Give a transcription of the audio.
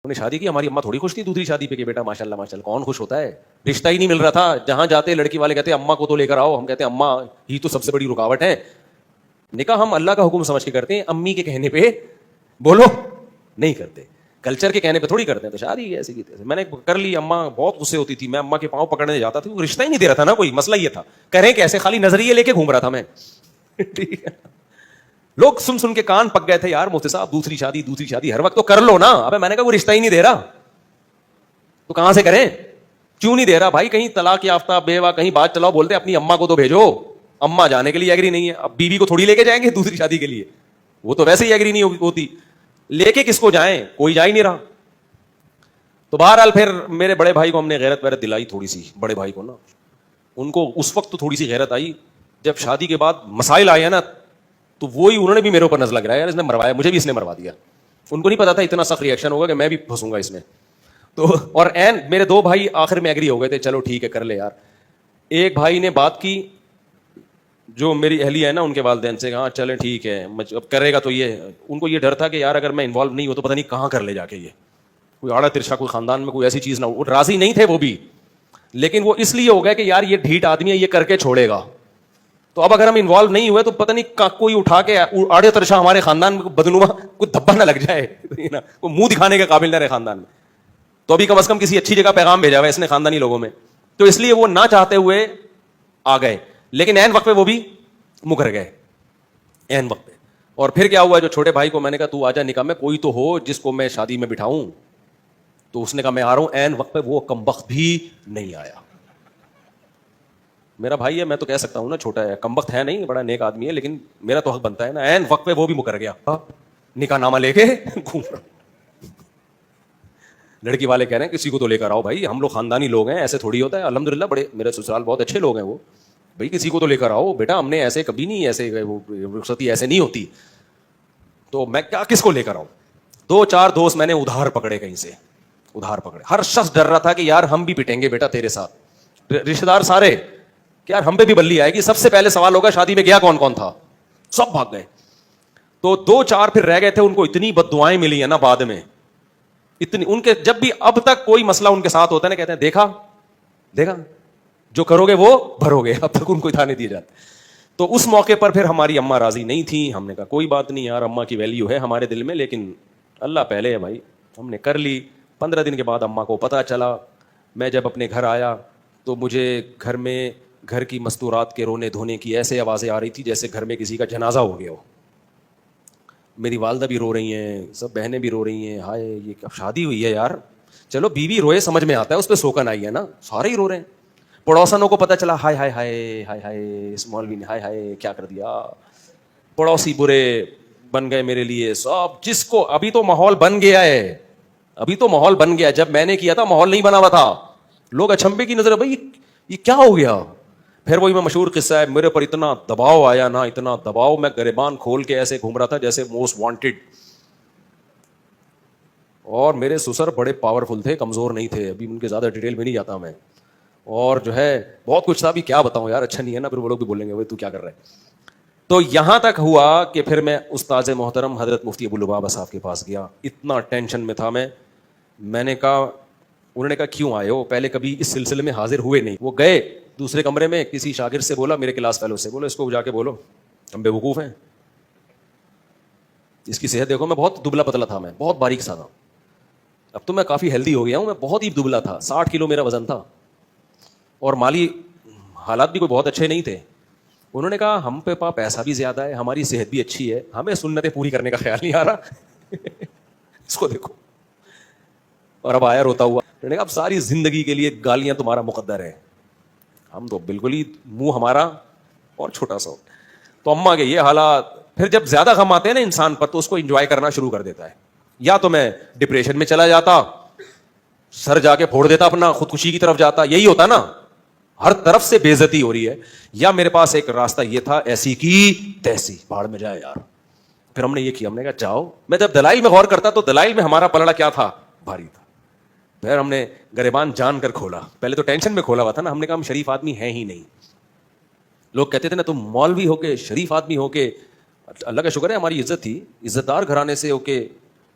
انہوں نے شادی کی, ہماری اماں تھوڑی خوش تھی دوسری شادی پہ کہ بیٹا ماشاءاللہ ماشاءاللہ. کون خوش ہوتا ہے؟ رشتہ ہی نہیں مل رہا تھا. جہاں جاتے لڑکی والے کہتے اماں کو تو لے کر آؤ, ہم کہتے اماں ہی تو سب سے بڑی رکاوٹ ہے. نکاح ہم اللہ کا حکم سمجھ کے کرتے ہیں, امی کے کہنے پہ بولو نہیں کرتے, کلچر کے کہنے پہ تھوڑی کرتے ہیں. تو شادی ایسی کی تھی, میں نے کر لی. اماں بہت غصے ہوتی تھی, میں اماں کے پاؤں پکڑنے جاتا تھا, وہ رشتہ ہی نہیں دے رہا تھا نا کوئی, مسئلہ یہ تھا. کریں کیسے, خالی نظریے لے کے گھوم رہا تھا میں. ٹھیک ہے, لوگ سن سن کے کان پک گئے تھے, یار مفتی صاحب دوسری شادی ہر وقت تو کر لو نا. ابے میں نے کہا وہ رشتہ ہی نہیں دے رہا تو کہاں سے کریں؟ کیوں نہیں دے رہا بھائی؟ کہیں طلاق یافتہ بیوہ کہیں بات چلاؤ, بولتے اپنی اماں کو تو بھیجو. اماں جانے کے لیے ایگری نہیں ہے, اب بیوی کو تھوڑی لے کے جائیں گے دوسری شادی کے لیے, وہ تو ویسے ہی ایگری نہیں ہوتی. لے کے کس کو جائیں, کوئی جا ہی نہیں رہا. تو بہرحال پھر میرے بڑے بھائی کو ہم نے غیرت ویرت دلائی تھوڑی سی. بڑے بھائی کو نا, ان کو اس وقت تو تھوڑی سی غیرت آئی, جب شادی کے بعد مسائل آئے نا تو وہی انہوں نے بھی میرے اوپر نظر لگ رہا ہے, یار اس نے مروایا, مجھے بھی اس نے مروا دیا. ان کو نہیں پتا تھا اتنا سخت ریئیکشن ہوگا کہ میں بھی پھنسوں گا اس میں. تو اور این میرے دو بھائی آخر میں ایگری ہو گئے تھے, چلو ٹھیک ہے کر لے یار. ایک بھائی نے بات کی جو میری اہلیہ ہے نا, ان کے والدین سے, ہاں چلیں ٹھیک ہے اب کرے گا. تو یہ ان کو یہ ڈر تھا کہ یار اگر میں انوالو نہیں ہو تو پتہ نہیں کہاں کر لے جا کے, یہ کوئی آڑا ترشا کوئی خاندان میں کوئی ایسی چیز نہ ہو. راضی نہیں تھے وہ بھی, لیکن وہ اس لیے ہو گیا کہ یار یہ ڈھیٹ آدمی ہے, یہ کر کے چھوڑے گا. تو اب اگر ہم انوالو نہیں ہوئے تو پتہ نہیں کوئی اٹھا کے آڑے ترشا ہمارے خاندان میں بدنما کوئی دھبا نہ لگ جائے, وہ منہ دکھانے کے قابل نہ رہے خاندان میں. تو ابھی کم از کم کسی اچھی جگہ پیغام بھیجا ہوا ہے اس نے خاندانی لوگوں میں. تو اس لیے وہ نہ چاہتے ہوئے آ گئے, لیکن عین وقت پہ وہ بھی مکر گئے عین وقت پہ. اور پھر کیا ہوا, جو چھوٹے بھائی کو میں نے کہا تو آجا نکاح میں, کوئی تو ہو جس کو میں شادی میں بٹھاؤں. تو اس نے کہا میں آ رہا ہوں. عین وقت پہ وہ کمبخت بھی نہیں آیا. میرا بھائی ہے, میں تو کہہ سکتا ہوں نا, چھوٹا ہے, کمبخت ہے نہیں, بڑا نیک آدمی ہے, لیکن میرا تو حق بنتا ہے نا. عین وقت پہ وہ بھی مکر گیا, نکاح نامہ لے کے گھوم رہا. لڑکی والے کہہ رہے ہیں کسی کو تو لے کر آؤ بھائی, ہم لوگ خاندانی لوگ ہیں, ایسے تھوڑی ہوتا ہے. الحمدللہ بڑے میرے سسرال بہت اچھے لوگ ہیں وہ, بھائی کسی کو تو لے کر آؤ بیٹا, ہم نے ایسے کبھی نہیں, ایسے رخصتی ایسے نہیں ہوتی. تو میں کیا کس کو لے کر آؤں؟ 2-4 دوست میں نے ادھار پکڑے, کہیں سے ادھار پکڑے. ہر شخص ڈر رہا تھا کہ یار ہم بھی پٹیں گے بیٹا تیرے ساتھ. رشتے دار سارے کہ یار ہم پہ بھی بلی آئے گی. سب سے پہلے سوال ہوگا شادی میں گیا کون کون تھا, سب بھاگ گئے. تو 2-4 پھر رہ گئے تھے, ان کو اتنی بد دعائیں ملی ہیں نا بعد میں, اتنی. ان کے جب بھی اب تک کوئی مسئلہ ان کے ساتھ ہوتا ہے نا, کہتے ہیں دیکھا دیکھا جو کرو گے وہ بھرو گے. اب تک ان کو اتنا نہیں دیے جاتے. تو اس موقع پر پھر ہماری اماں راضی نہیں تھی. ہم نے کہا کوئی بات نہیں یار, اماں کی ویلیو ہے ہمارے دل میں, لیکن اللہ پہلے ہے بھائی. ہم نے کر لی. 15 دن کے بعد اماں کو پتہ چلا. میں جب اپنے گھر آیا تو مجھے گھر میں گھر کی مستورات کے رونے دھونے کی ایسے آوازیں آ رہی تھی جیسے گھر میں کسی کا جنازہ ہو گیا ہو. میری والدہ بھی رو رہی ہیں, سب بہنیں بھی رو رہی ہیں. ہائے یہ شادی ہوئی ہے یار, چلو بیوی روئے سمجھ میں آتا ہے, اس پہ سوکن آئی ہے نا, سارے ہی رو رہے ہیں. پڑوسنوں کو پتہ چلا, ہائے ہائے ہائے ہائے ہائے اس مولوی نے ہائے ہائے کیا کر دیا. پڑوسی برے بن گئے میرے لیے سب. جس کو ابھی تو ماحول بن گیا ہے, ابھی تو ماحول بن گیا, جب میں نے کیا تھا ماحول نہیں بنا ہوا تھا. لوگ اچھمبے کی نظر, بھائی یہ کیا ہو گیا. پھر وہی میں مشہور قصہ ہے, میرے پر اتنا دباؤ آیا نا, اتنا دباؤ, میں گریبان کھول کے ایسے گھوم رہا تھا جیسے موسٹ وانٹیڈ. اور میرے سسر بڑے پاورفل تھے, کمزور نہیں تھے. ابھی ان کے زیادہ ڈیٹیل میں نہیں جاتا میں. اور جو ہے بہت کچھ تھا, ابھی کیا بتاؤں یار, اچھا نہیں ہے نا, پھر وہ لوگ بھی بولیں گے تو کیا کر رہے ہیں. تو یہاں تک ہوا کہ پھر میں استاذ محترم حضرت مفتی ابو لبابہ صاحب کے پاس گیا. اتنا ٹینشن میں تھا میں نے کہا, انہوں نے کہا کیوں آئے ہو, پہلے کبھی اس سلسلے میں حاضر ہوئے نہیں. وہ گئے دوسرے کمرے میں, کسی شاگرد سے بولا, میرے کلاس فیلو سے بولا, اس کو جا کے بولو ہم بے وقوف ہیں, اس کی صحت دیکھو. میں بہت دبلا پتلا تھا, میں بہت باریک سا تھا. اب تو میں کافی ہیلدی ہو گیا ہوں, میں بہت ہی دبلا تھا, 60 کلو میرا وزن تھا, اور مالی حالات بھی کوئی بہت اچھے نہیں تھے. انہوں نے کہا ہم پہ پیسہ بھی زیادہ ہے, ہماری صحت بھی اچھی ہے, ہمیں سنتیں پوری کرنے کا خیال نہیں آ رہا. اس کو دیکھو. اور اب آیا روتا ہوا. انہوں نے کہا اب ساری زندگی کے لیے گالیاں تمہارا مقدر ہے. ہم تو بالکل ہی منہ ہمارا اور چھوٹا سا. تو اماں کے یہ حالات. پھر جب زیادہ غم آتے ہیں نا انسان پر, تو اس کو انجوائے کرنا شروع کر دیتا ہے. یا تو میں ڈپریشن میں چلا جاتا, سر جا کے پھوڑ دیتا اپنا, خودکشی کی طرف جاتا. یہی ہوتا نا, ہر طرف سے بے عزتی ہو رہی ہے. یا میرے پاس ایک راستہ یہ تھا, ایسی کی تیسی, بھاڑ میں جائے یار. پھر ہم نے یہ کیا, ہم نے کہا جاؤ. میں جب دلائل میں غور کرتا تو دلائل میں ہمارا پلڑا کیا تھا, بھاری تھا. پھر ہم نے گریبان جان کر کھولا. پہلے تو ٹینشن میں کھولا ہوا تھا نا, ہم نے کہا ہم شریف آدمی ہیں ہی نہیں. لوگ کہتے تھے نا تم مولوی ہو کے, شریف آدمی ہو کے. اللہ کا شکر ہے ہماری عزت تھی, عزت دار گھرانے سے ہو کے